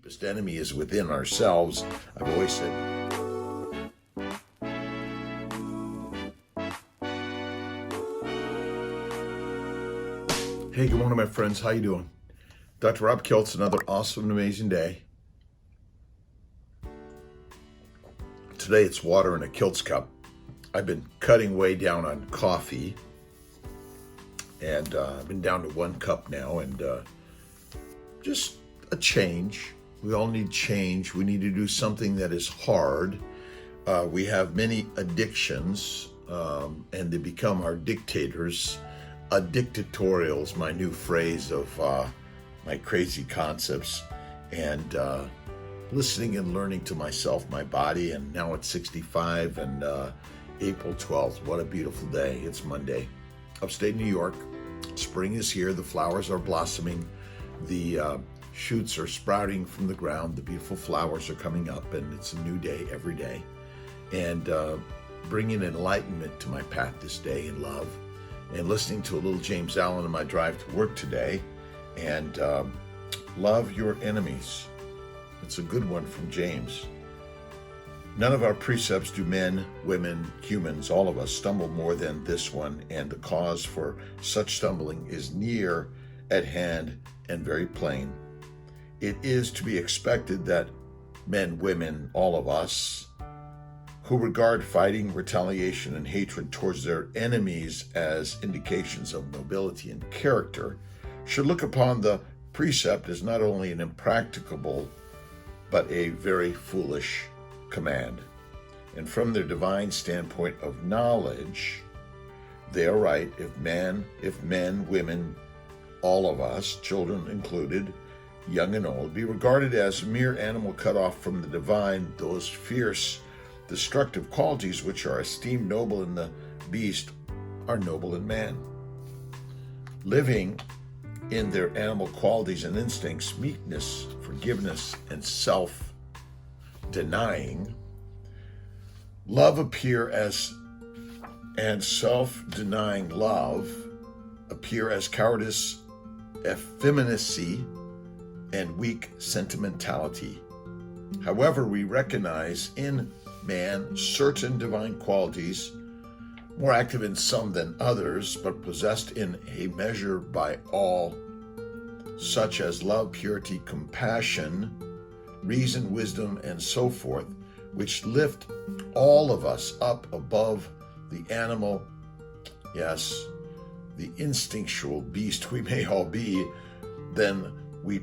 deepest enemy is within ourselves. I've always said. Hey, good morning, my friends. How you doing? Dr. Rob Kiltz, another awesome and amazing day. Today it's water in a Kiltz cup. I've been cutting way down on coffee, and I've been down to 1 cup now, and just a change. We all need change. We need to do something that is hard. We have many addictions, and they become our dictators. Dictatorial is my new phrase of my crazy concepts, and listening and learning to myself, my body, and now it's 65 and April 12th. What a beautiful day. It's Monday. Upstate New York. Spring is here. The flowers are blossoming. The shoots are sprouting from the ground. The beautiful flowers are coming up, and it's a new day every day. And bringing enlightenment to my path this day in love, and listening to a little James Allen on my drive to work today, and love your enemies. It's a good one from James. None of our precepts do men, women, humans, all of us stumble more than this one, and the cause for such stumbling is near at hand and very plain. It is to be expected that men, women, all of us, who regard fighting, retaliation, and hatred towards their enemies as indications of nobility and character, should look upon the precept as not only an impracticable, but a very foolish command. And from their divine standpoint of knowledge, they are right if men, women, all of us, children included, young and old, be regarded as mere animal cut off from the divine, those fierce, destructive qualities which are esteemed noble in the beast are noble in man. Living in their animal qualities and instincts, meekness, forgiveness, and self-denying, and self-denying love appear as cowardice, effeminacy, and weak sentimentality. However, we recognize in man certain divine qualities, more active in some than others, but possessed in a measure by all, such as love, purity, compassion, reason, wisdom, and so forth, which lift all of us up above the animal, yes, the instinctual beast we may all be. Then the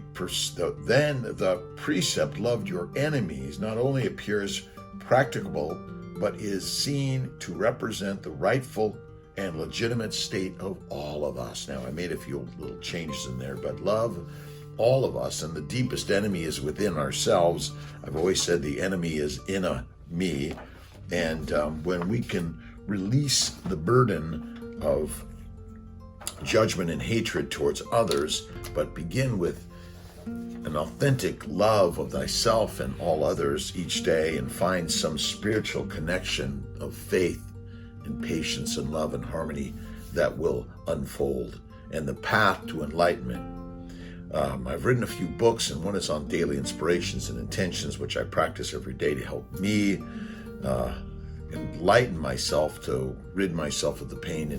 precept, love your enemies, not only appears practicable, but is seen to represent the rightful and legitimate state of all of us. Now, I made a few little changes in there, but love all of us, and the deepest enemy is within ourselves. I've always said the enemy is in me, and when we can release the burden of judgment and hatred towards others, but begin with an authentic love of thyself and all others each day, and find some spiritual connection of faith and patience and love and harmony that will unfold, and the path to enlightenment. I've written a few books, and one is on daily inspirations and intentions, which I practice every day to help me enlighten myself, to rid myself of the pain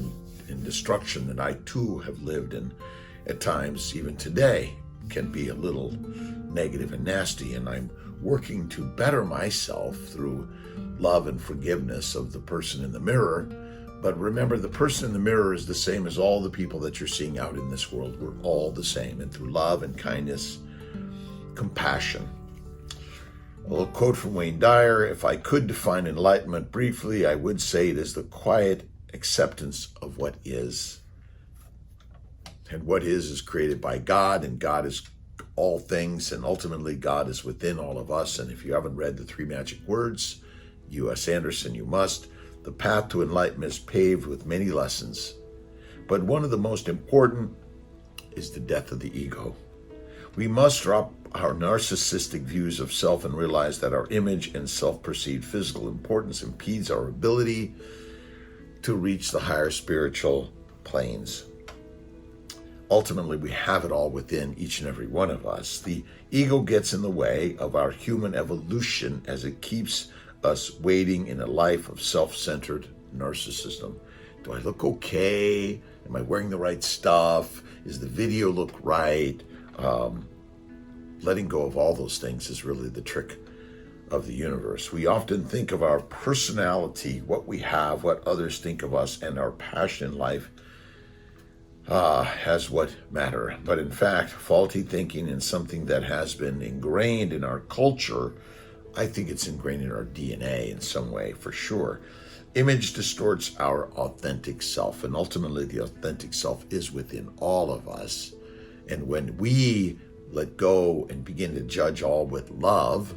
and destruction that I too have lived, and at times, even today, can be a little negative and nasty, and I'm working to better myself through love and forgiveness of the person in the mirror. But remember, the person in the mirror is the same as all the people that you're seeing out in this world. We're all the same, and through love and kindness, compassion. A little quote from Wayne Dyer: if I could define enlightenment briefly, I would say it is the quiet acceptance of what is. And what is created by God, and God is all things, and ultimately God is within all of us. And if you haven't read the 3 Magic Words, U.S. Anderson, you must. The path to enlightenment is paved with many lessons, but one of the most important is the death of the ego. We must drop our narcissistic views of self and realize that our image and self-perceived physical importance impedes our ability to reach the higher spiritual planes. ultimately we have it all within each and every one of us. The ego gets in the way of our human evolution as it keeps us waiting in a life of self-centered narcissism. Do I look okay? Am I wearing the right stuff? Is the video look right? Letting go of all those things is really the trick of the universe. We often think of our personality, what we have, what others think of us, and our passion in life as what matter. But in fact, faulty thinking is something that has been ingrained in our culture. I think it's ingrained in our DNA in some way, for sure. Image distorts our authentic self, and ultimately the authentic self is within all of us. And when we let go and begin to judge all with love,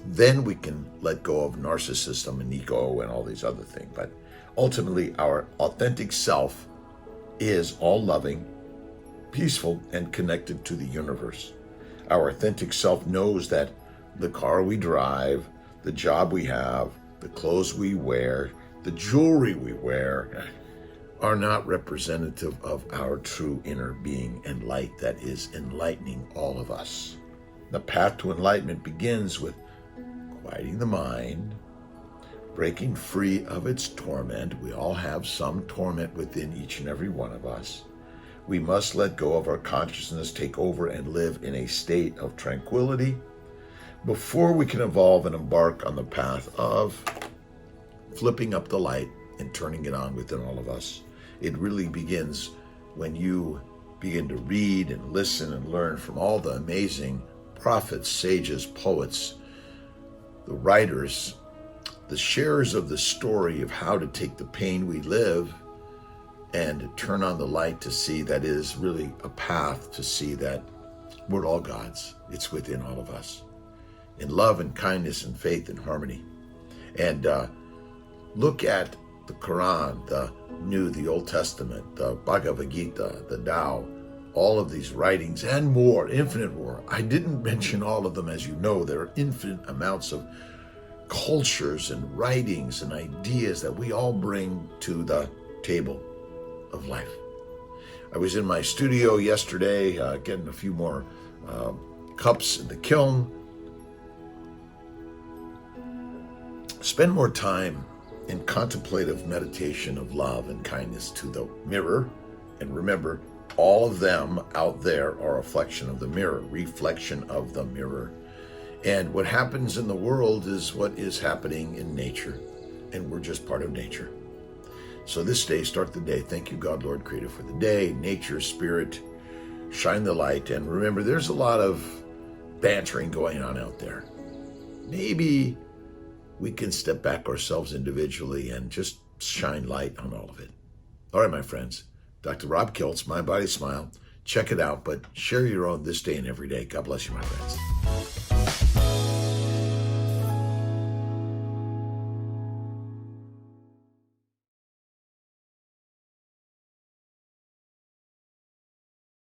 then we can let go of narcissism and ego and all these other things. But ultimately, our authentic self is all loving, peaceful, and connected to the universe. Our authentic self knows that the car we drive, the job we have, the clothes we wear, the jewelry we wear are not representative of our true inner being and light that is enlightening all of us. The path to enlightenment begins with quieting the mind, breaking free of its torment. We all have some torment within each and every one of us. We must let go of our consciousness, take over, and live in a state of tranquility before we can evolve and embark on the path of flipping up the light and turning it on within all of us. It really begins when you begin to read and listen and learn from all the amazing prophets, sages, poets, the writers, the sharers of the story of how to take the pain we live and turn on the light to see that is really a path to see that we're all God's. It's within all of us. In love and kindness and faith and harmony. And look at the Quran, the Old Testament, the Bhagavad Gita, the Tao, all of these writings and more, infinite more. I didn't mention all of them, as you know. There are infinite amounts of cultures and writings and ideas that we all bring to the table of life. I was in my studio yesterday, getting a few more cups in the kiln. Spend more time in contemplative meditation of love and kindness to the mirror. And remember, all of them out there are a reflection of the mirror. And what happens in the world is what is happening in nature. And we're just part of nature. So this day, start the day. Thank you, God, Lord, Creator, for the day, nature, spirit, shine the light. And remember, there's a lot of bantering going on out there. Maybe we can step back ourselves individually and just shine light on all of it. All right, my friends. Dr. Rob Kiltz, Mind, Body, Smile. Check it out, but share your own this day and every day. God bless you, my friends.